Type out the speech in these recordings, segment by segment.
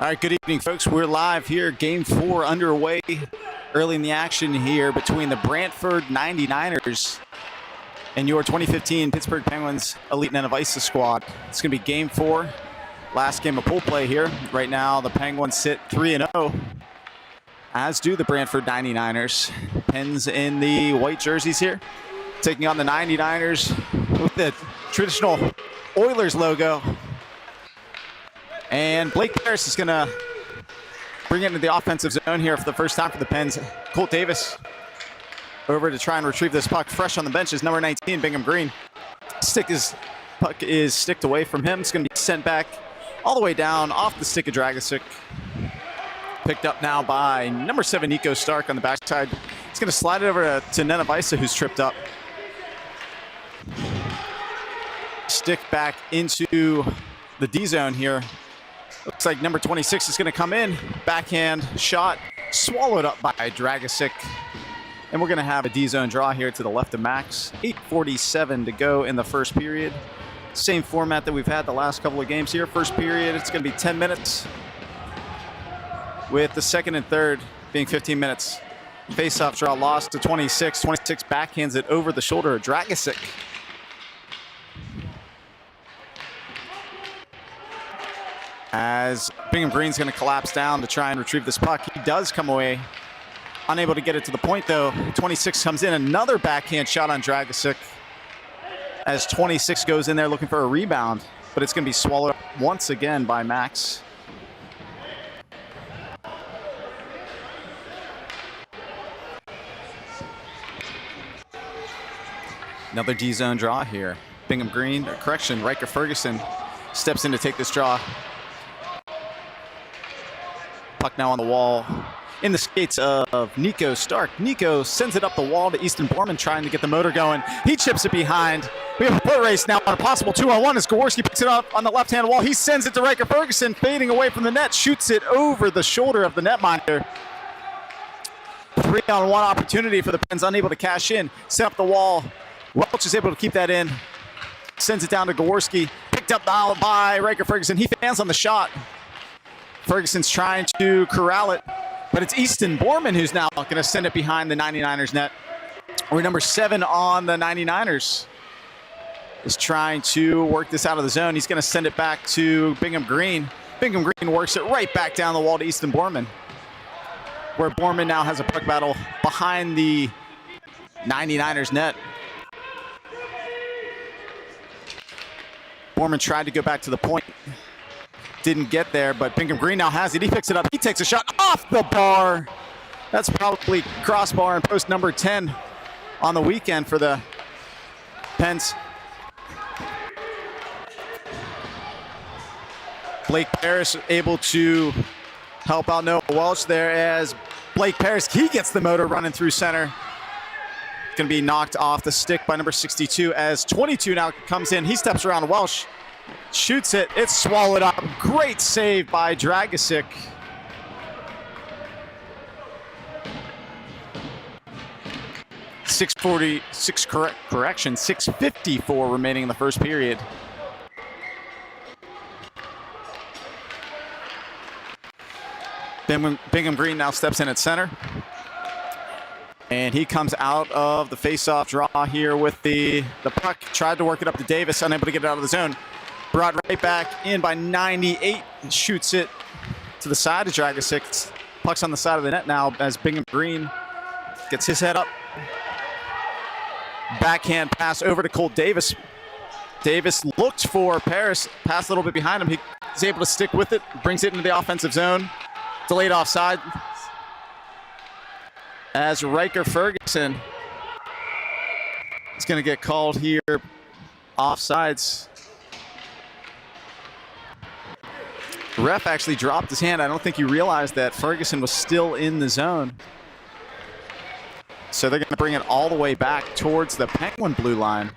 All right, good evening, folks. We're live here. Game 4 underway early in the action here between the Brantford 99ers and your 2015 Pittsburgh Penguins Elite Net of Ice squad. It's going to be Game 4, last game of pool play here. Right now, the Penguins sit 3-0, as do the Brantford 99ers. Pens in the white jerseys here, taking on the 99ers with the traditional Oilers logo. And Blake Paris is going to bring it into the offensive zone here for the first time for the Pens. Colt Davis over to try and retrieve this puck. Fresh on the bench is number 19, Bingham Green. Puck is sticked away from him. It's going to be sent back all the way down off the stick of Dragicic. Picked up now by number 7, Nico Stark on the backside. He's going to slide it over to Nenavisa, who's tripped up. Stick back into the D zone here. Looks like number 26 is going to come in. Backhand shot, swallowed up by Dragicic. And we're going to have a D zone draw here to the left of Max. 8:47 to go in the first period. Same format that we've had the last couple of games here. First period, it's going to be 10 minutes. With the second and third being 15 minutes. Face-off draw lost to 26. 26 backhands it over the shoulder of Dragicic. As Bingham Green's going to collapse down to try and retrieve this puck. He does come away. Unable to get it to the point, though. 26 comes in. Another backhand shot on Dragicic. As 26 goes in there looking for a rebound. But it's going to be swallowed up once again by Max. Another D-zone draw here. Bingham Green, or correction, Riker Ferguson steps in to take this draw. Puck now on the wall. In the skates of Nico Stark. Nico sends it up the wall to Easton Borman, trying to get the motor going. He chips it behind. We have a foot race now on a possible 2-on-1 as Gaworski picks it up on the left-hand wall. He sends it to Riker Ferguson, fading away from the net, shoots it over the shoulder of the netminder. 3-on-1 opportunity for the Pens, unable to cash in. Set up the wall. Welch is able to keep that in. Sends it down to Gaworski. Picked up by Riker Ferguson. He fans on the shot. Ferguson's trying to corral it, but it's Easton Borman who's now going to send it behind the 99ers net. Or number 7 on the 99ers is trying to work this out of the zone. He's going to send it back to Bingham Green. Bingham Green works it right back down the wall to Easton Borman, where Borman now has a puck battle behind the 99ers net. Borman tried to go back to the point. Didn't get there, but Bingham Green now has it. He picks it up. He takes a shot off the bar. That's probably crossbar and post number 10 on the weekend for the Pens. Blake Paris able to help out Noah Welch there as Blake Paris, he gets the motor running through center. Going to be knocked off the stick by number 62 as 22 now comes in. He steps around Welch, shoots it. It's swallowed up. Great save by Dragicic. Correction, 6:54 remaining in the first period. Bingham Green now steps in at center. And he comes out of the face-off draw here with the puck. Tried to work it up to Davis, unable to get it out of the zone. Brought right back in by 98. Shoots it to the side of Dragicic. Puck's on the side of the net now as Bingham Green gets his head up. Backhand pass over to Colt Davis. Davis looked for Paris, passed a little bit behind him. He's able to stick with it, brings it into the offensive zone. Delayed offside. As Riker Ferguson is going to get called here offsides. The ref actually dropped his hand. I don't think he realized that Ferguson was still in the zone. So they're going to bring it all the way back towards the Penguin blue line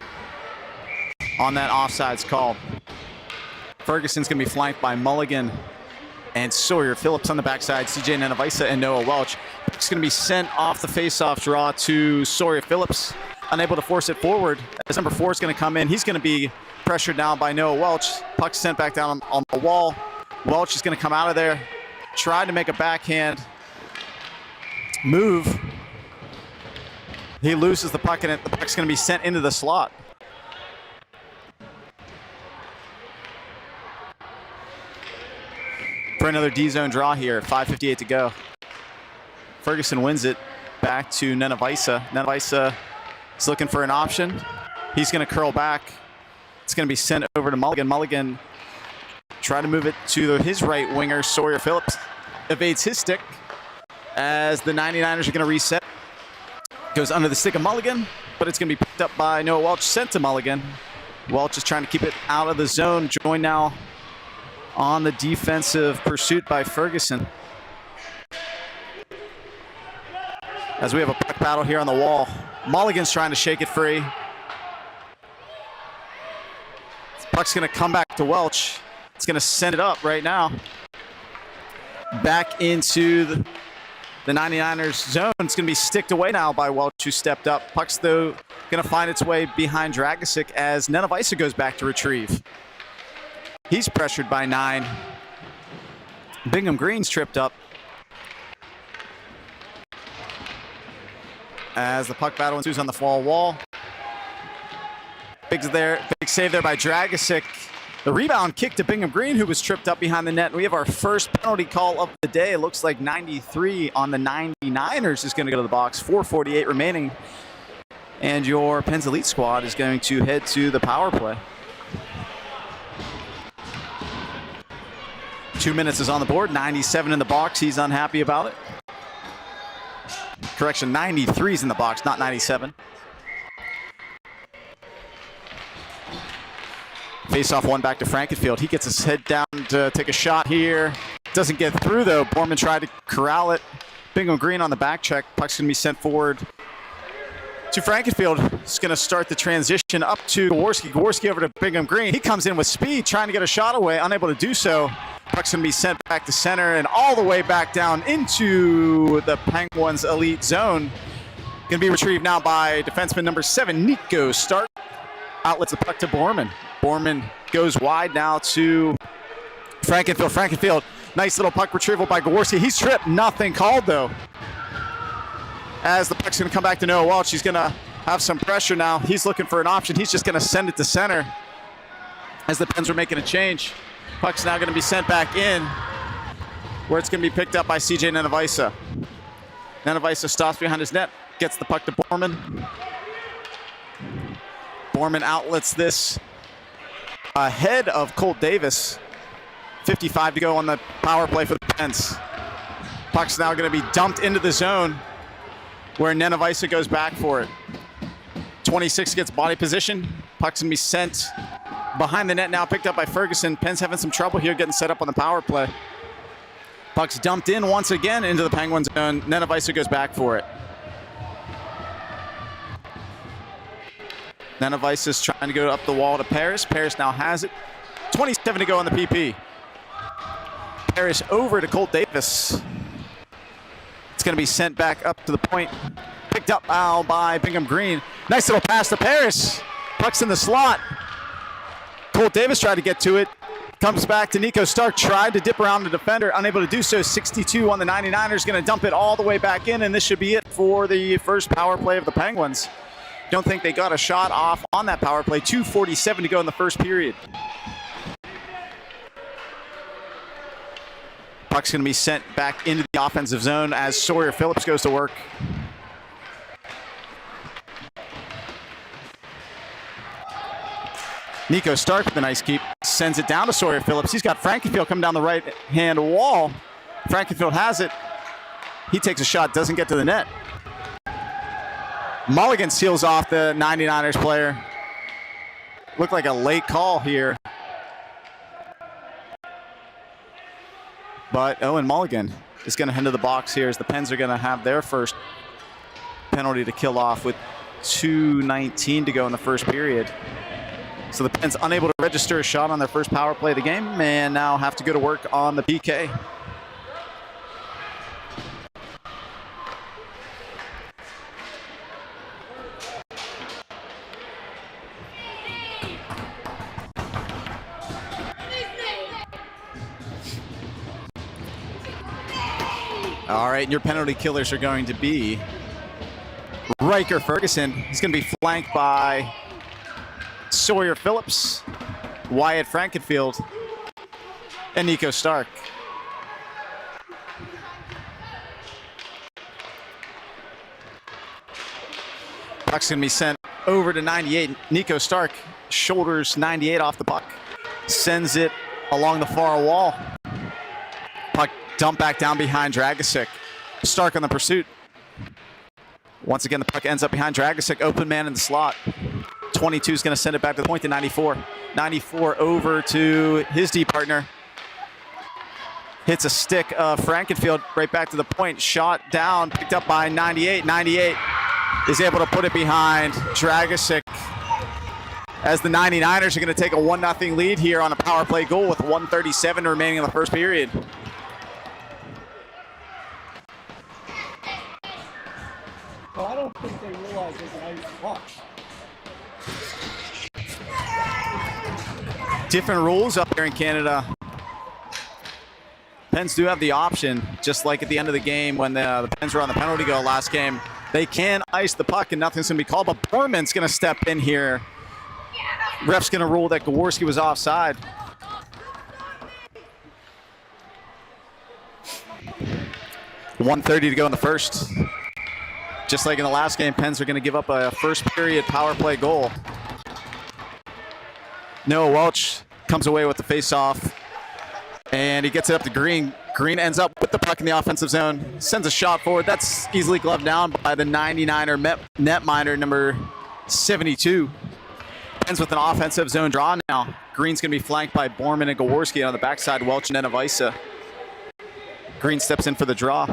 on that offsides call. Ferguson's going to be flanked by Mulligan and Sawyer Phillips on the backside, CJ Nenavisa and Noah Welch. It's going to be sent off the face-off draw to Sawyer Phillips, unable to force it forward. As number 4 is going to come in, he's going to be pressured down by Noah Welch. Puck sent back down on the wall. Welch is going to come out of there, try to make a backhand move. He loses the puck, and the puck's going to be sent into the slot. For another D-zone draw here, 5:58 to go. Ferguson wins it back to Nenavisa. Nenavisa is looking for an option. He's going to curl back. It's going to be sent over to Mulligan. Mulligan trying to move it to his right winger. Sawyer Phillips evades his stick as the 99ers are going to reset. Goes under the stick of Mulligan, but it's going to be picked up by Noah Welch, sent to Mulligan. Welch is trying to keep it out of the zone. Joined now on the defensive pursuit by Ferguson. As we have a puck battle here on the wall. Mulligan's trying to shake it free. Puck's going to come back to Welch. It's going to send it up right now. Back into the 99ers zone. It's going to be sticked away now by Welch, who stepped up. Puck's, though, going to find its way behind Dragicic as Nenavisa goes back to retrieve. He's pressured by 9. Bingham Green's tripped up. As the puck battle ensues on the far wall. Big save there by Dragicic. The rebound kick to Bingham Green, who was tripped up behind the net. We have our first penalty call of the day. It looks like 93 on the 99ers is going to go to the box. 4:48 remaining. And your Pens Elite squad is going to head to the power play. 2 minutes is on the board. 97 in the box. He's unhappy about it. Correction, 93's in the box, not 97. Face-off one back to Frankenfield. He gets his head down to take a shot here. Doesn't get through, though. Borman tried to corral it. Bingham Green on the back check. Puck's going to be sent forward to Frankenfield. He's going to start the transition up to Gaworski. Gaworski over to Bingham Green. He comes in with speed, trying to get a shot away, unable to do so. Puck's going to be sent back to center and all the way back down into the Penguins' elite zone. Going to be retrieved now by defenseman number 7, Nico Stark. Outlets the puck to Borman. Borman goes wide now to Frankenfield. Frankenfield, nice little puck retrieval by Gaworski. He's tripped, nothing called though. As the puck's going to come back to Noah Welch, he's going to have some pressure now. He's looking for an option. He's just going to send it to center as the Pens are making a change. Puck's now going to be sent back in, where it's going to be picked up by CJ Nenavisa. Nenavisa stops behind his net, gets the puck to Borman. Borman outlets this ahead of Colt Davis. 55 to go on the power play for the Pens. Puck's now going to be dumped into the zone, where Nenavisa goes back for it. 26 gets body position. Puck's going to be sent behind the net now, picked up by Ferguson. Pens having some trouble here getting set up on the power play. Puck's dumped in once again into the Penguins zone. Nenavisa goes back for it. Nenavisa's trying to go up the wall to Paris. Paris now has it. 27 to go on the PP. Paris over to Colt Davis. It's going to be sent back up to the point. Picked up now by Bingham Green. Nice little pass to Paris. Puck's in the slot. Colt Davis tried to get to it. Comes back to Nico Stark. Tried to dip around the defender. Unable to do so. 62 on the 99ers. Going to dump it all the way back in. And this should be it for the first power play of the Penguins. Don't think they got a shot off on that power play. 2:47 to go in the first period. Puck's going to be sent back into the offensive zone as Sawyer Phillips goes to work. Nico Stark with a nice keep. Sends it down to Sawyer Phillips. He's got Frankenfield coming down the right-hand wall. Frankenfield has it. He takes a shot, doesn't get to the net. Mulligan seals off the 99ers player. Looked like a late call here. But Owen Mulligan is going to head to the box here as the Pens are going to have their first penalty to kill off with 2:19 to go in the first period. So the Pens unable to register a shot on their first power play of the game and now have to go to work on the PK. All right, and your penalty killers are going to be Riker Ferguson. He's going to be flanked by Sawyer Phillips, Wyatt Frankenfield, and Nico Stark. Puck's going to be sent over to 98. Nico Stark shoulders 98 off the puck. Sends it along the far wall. Puck dumped back down behind Dragosic. Stark on the pursuit. Once again, the puck ends up behind Dragosic. Open man in the slot. 22 is going to send it back to the point to 94. 94 over to his D partner. Hits a stick of Frankenfield right back to the point. Shot down, picked up by 98. 98 is able to put it behind Dragosic as the 99ers are going to take a 1-0 lead here on a power play goal with 1:37 remaining in the first period. Well, I don't think they realize there's an ice puck. Different rules up there in Canada. Pens do have the option, just like at the end of the game when the Pens were on the penalty goal last game. They can ice the puck and nothing's going to be called, but Borman's going to step in here. Ref's going to rule that Gaworski was offside. .130 to go in the first. Just like in the last game, Pens are going to give up a first period power play goal. Noah Welch comes away with the face-off, and he gets it up to Green. Green ends up with the puck in the offensive zone, sends a shot forward. That's easily gloved down by the 99er netminder, number 72. Ends with an offensive zone draw now. Green's going to be flanked by Borman and Gaworski on the backside, Welch and Nenavisa. Green steps in for the draw.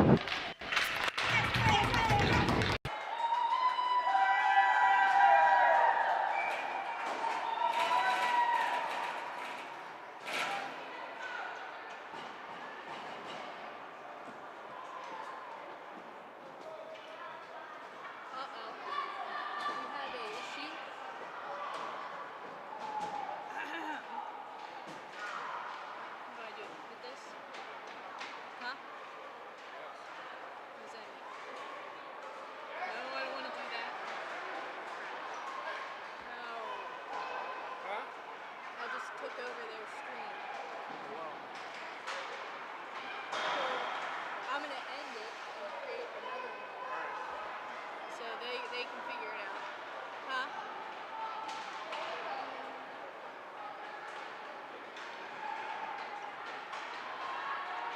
Took over there.